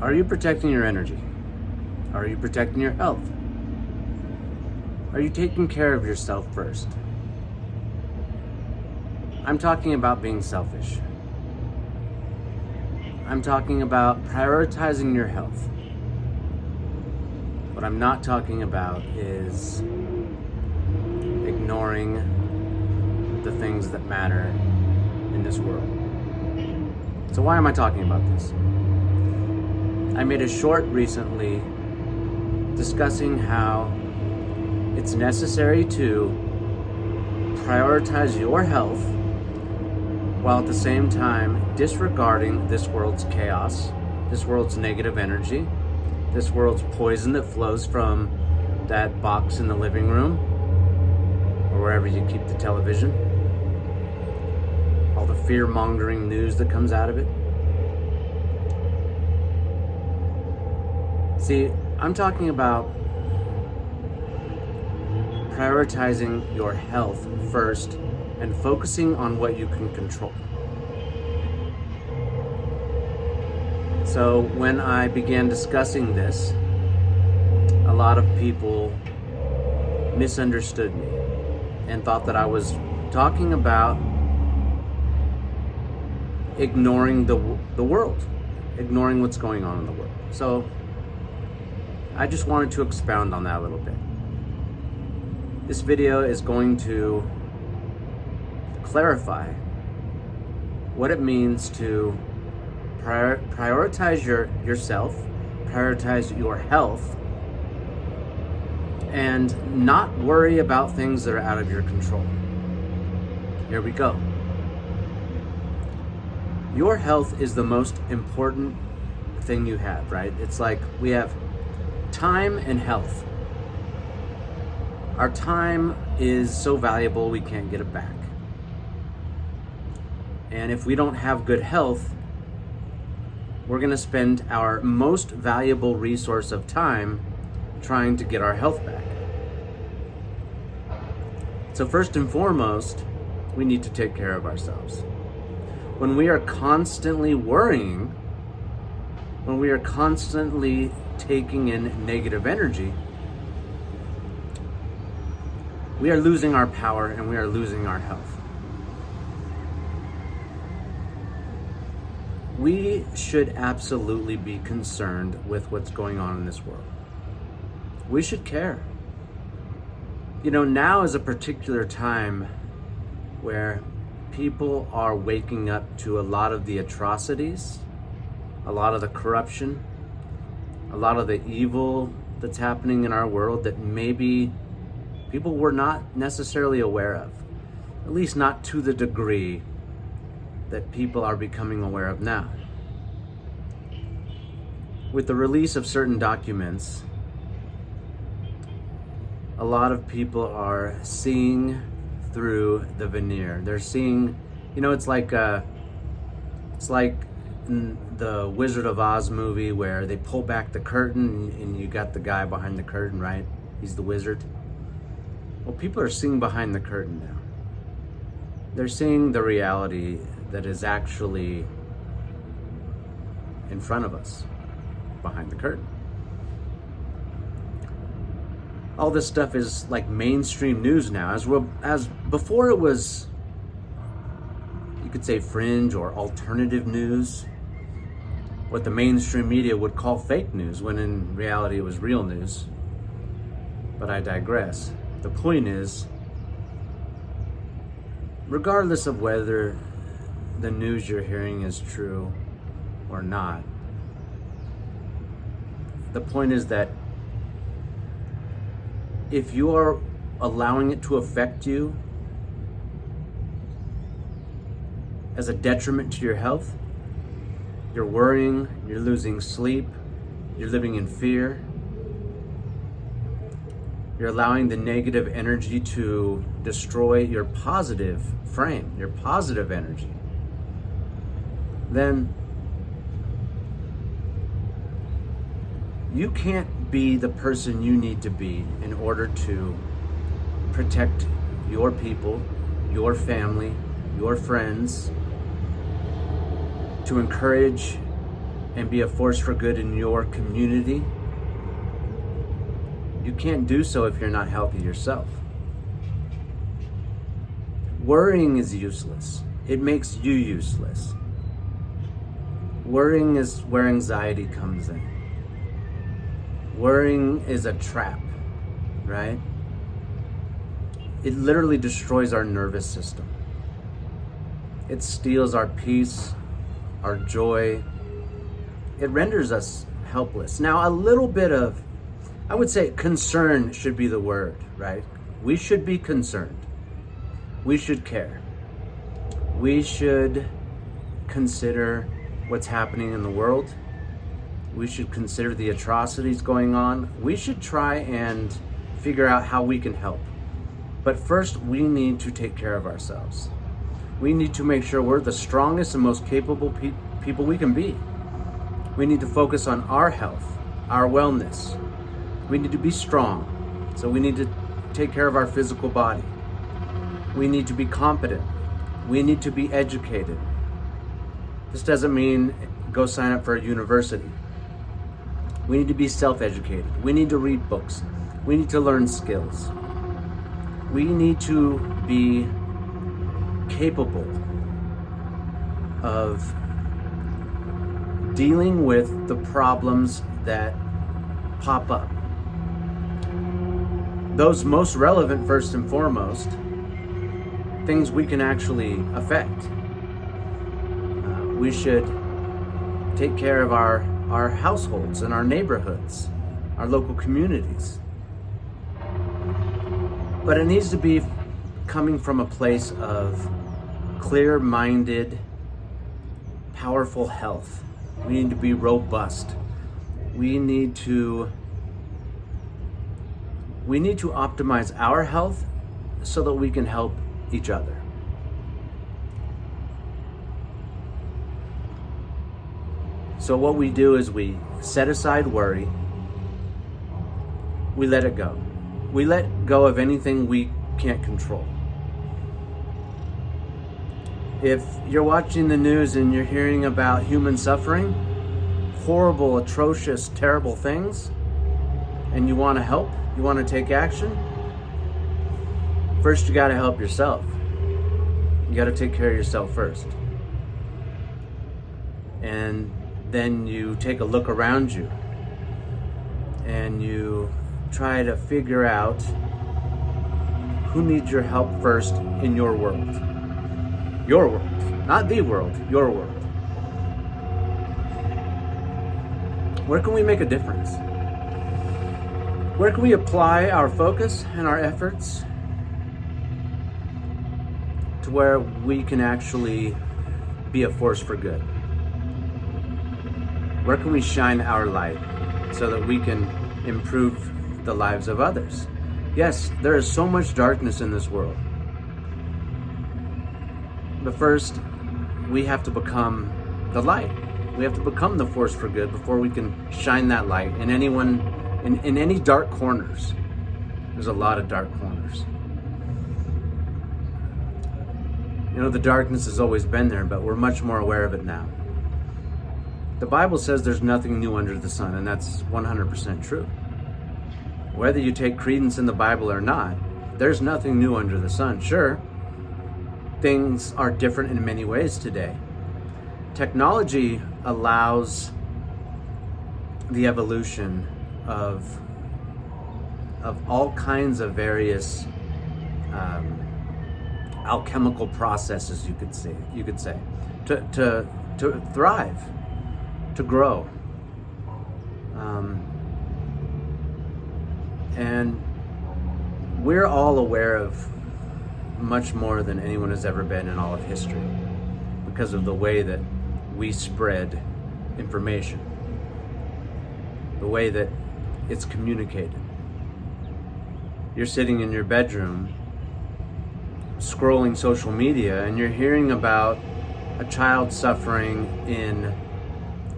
Are you protecting your energy? Are you protecting your health? Are you taking care of yourself first? I'm talking about being selfish. I'm talking about prioritizing your health. What I'm not talking about is ignoring the things that matter in this world. So why am I talking about this? I made a short recently discussing how it's necessary to prioritize your health while at the same time disregarding this world's chaos, this world's negative energy, this world's poison that flows from that box in the living room or wherever you keep the television, all the fear-mongering news that comes out of it. See, I'm talking about prioritizing your health first and focusing on what you can control. So when I began discussing this, a lot of people misunderstood me and thought that I was talking about ignoring the world, ignoring what's going on in the world. So I just wanted to expound on that a little bit. This video is going to clarify what it means to prioritize yourself, prioritize your health, and not worry about things that are out of your control. Here we go. Your health is the most important thing you have, right? It's like we have time and health. Our time is so valuable we can't get it back. And if we don't have good health, we're going to spend our most valuable resource of time trying to get our health back. So first and foremost, we need to take care of ourselves. When we are constantly worrying, when we are constantly taking in negative energy, we are losing our power and we are losing our health. We should absolutely be concerned with what's going on in this world. We should care. You know, now is a particular time where people are waking up to a lot of the atrocities, a lot of the corruption, a lot of the evil that's happening in our world that maybe people were not necessarily aware of, at least not to the degree that people are becoming aware of now. With the release of certain documents, a lot of people are seeing through the veneer. They're seeing, you know, it's like in the Wizard of Oz movie where they pull back the curtain and you got the guy behind the curtain, right? He's the wizard. Well, people are seeing behind the curtain now. They're seeing the reality that is actually in front of us, behind the curtain. All this stuff is like mainstream news now. As before it was, you could say, fringe or alternative news, what the mainstream media would call fake news, when in reality it was real news. But I digress. The point is, regardless of whether the news you're hearing is true or not, the point is that if you are allowing it to affect you as a detriment to your health, you're worrying, you're losing sleep, you're living in fear, you're allowing the negative energy to destroy your positive frame, your positive energy, then you can't be the person you need to be in order to protect your people, your family, your friends, to encourage and be a force for good in your community, you can't do so if you're not healthy yourself. Worrying is useless. It makes you useless. Worrying is where anxiety comes in. Worrying is a trap, right? It literally destroys our nervous system. It steals our peace, our joy. It renders us helpless. Now, a little bit of, I would say, concern should be the word, right? We should be concerned. We should care. We should consider what's happening in the world. We should consider the atrocities going on. We should try and figure out how we can help. But first, we need to take care of ourselves. We need to make sure we're the strongest and most capable people we can be. We need to focus on our health, our wellness. We need to be strong. So we need to take care of our physical body. We need to be competent. We need to be educated. This doesn't mean go sign up for a university. We need to be self-educated. We need to read books. We need to learn skills. We need to be capable of dealing with the problems that pop up. Those most relevant, first and foremost, things we can actually affect. We should take care of our households and our neighborhoods, our local communities. But it needs to be coming from a place of clear-minded, powerful health. We need to be robust. We need to optimize our health so that we can help each other. So what we do is we set aside worry. We let it go. We let go of anything we can't control. If you're watching the news and you're hearing about human suffering, horrible, atrocious, terrible things, and you want to help, you want to take action, first you got to help yourself. You got to take care of yourself first. And then you take a look around you and you try to figure out who needs your help first in your world. Your world, not the world, your world. Where can we make a difference? Where can we apply our focus and our efforts to where we can actually be a force for good? Where can we shine our light so that we can improve the lives of others? Yes, there is so much darkness in this world. But first, we have to become the light. We have to become the force for good before we can shine that light in in any dark corners. There's a lot of dark corners. You know, the darkness has always been there, but we're much more aware of it now. The Bible says there's nothing new under the sun, and that's 100% true. Whether you take credence in the Bible or not, there's nothing new under the sun. Sure, things are different in many ways today. Technology allows the evolution of all kinds of various alchemical processes, you could say, to thrive, to grow. And we're all aware of much more than anyone has ever been in all of history because of the way that we spread information, the way that it's communicated. You're sitting in your bedroom scrolling social media and you're hearing about a child suffering in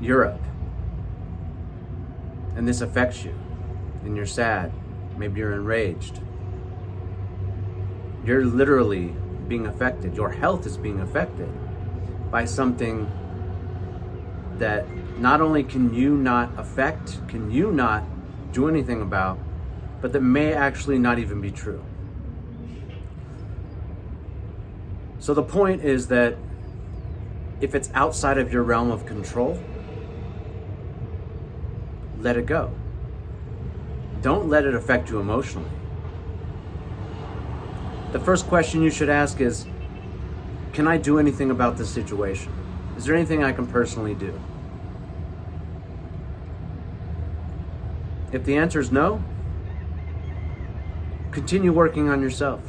Europe, and this affects you and you're sad, maybe you're enraged. You're literally being affected. Your health is being affected by something that not only can you not affect, can you not do anything about, but that may actually not even be true. So the point is that if it's outside of your realm of control, let it go. Don't let it affect you emotionally. The first question you should ask is, can I do anything about this situation? Is there anything I can personally do? If the answer is no, continue working on yourself.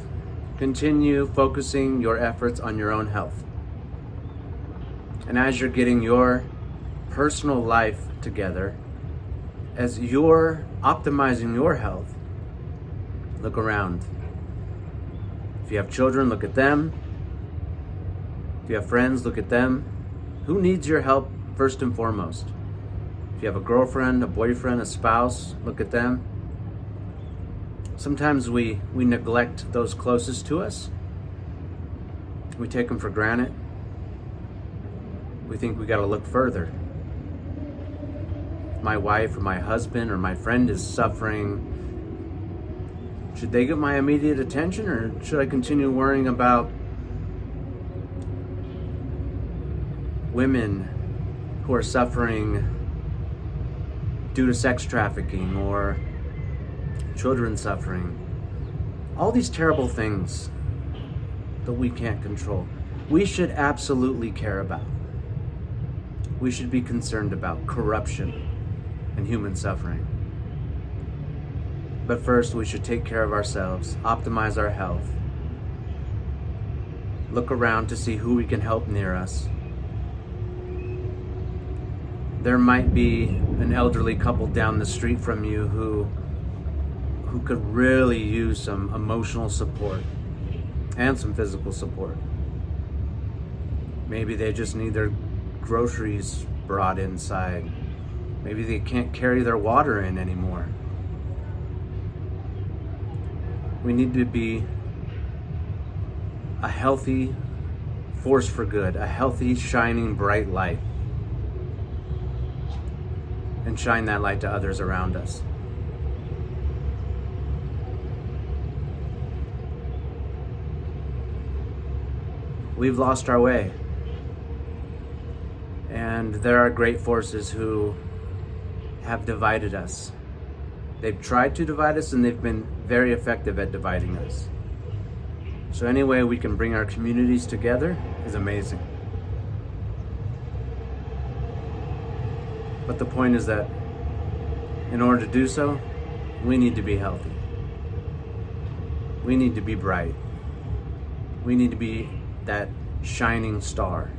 Continue focusing your efforts on your own health. And as you're getting your personal life together, as you're optimizing your health, look around. If you have children, look at them. If you have friends, look at them. Who needs your help first and foremost? If you have a girlfriend, a boyfriend, a spouse, look at them. Sometimes we neglect those closest to us. We take them for granted. We think we got to look further. If my wife or my husband or my friend is suffering, should they get my immediate attention, or should I continue worrying about women who are suffering due to sex trafficking, or children suffering? All these terrible things that we can't control, we should absolutely care about. We should be concerned about corruption and human suffering. But first, we should take care of ourselves, optimize our health, look around to see who we can help near us. There might be an elderly couple down the street from you who could really use some emotional support and some physical support. Maybe they just need their groceries brought inside. Maybe they can't carry their water in anymore. We need to be a healthy force for good, a healthy, shining, bright light, and shine that light to others around us. We've lost our way. And there are great forces who have divided us. They've tried to divide us, and they've been very effective at dividing us. So any way we can bring our communities together is amazing. But the point is that in order to do so, we need to be healthy. We need to be bright. We need to be that shining star.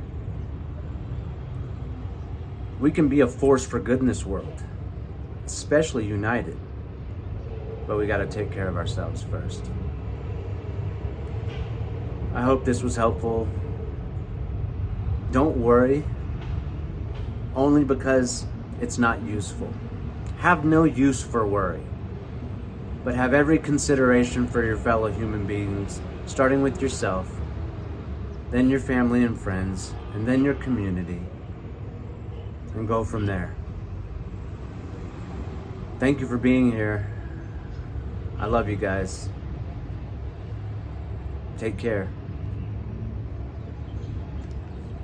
We can be a force for good in this world, especially united. But we got to take care of ourselves first. I hope this was helpful. Don't worry, only because it's not useful. Have no use for worry, but have every consideration for your fellow human beings, starting with yourself, then your family and friends, and then your community, and go from there. Thank you for being here. I love you guys. Take care.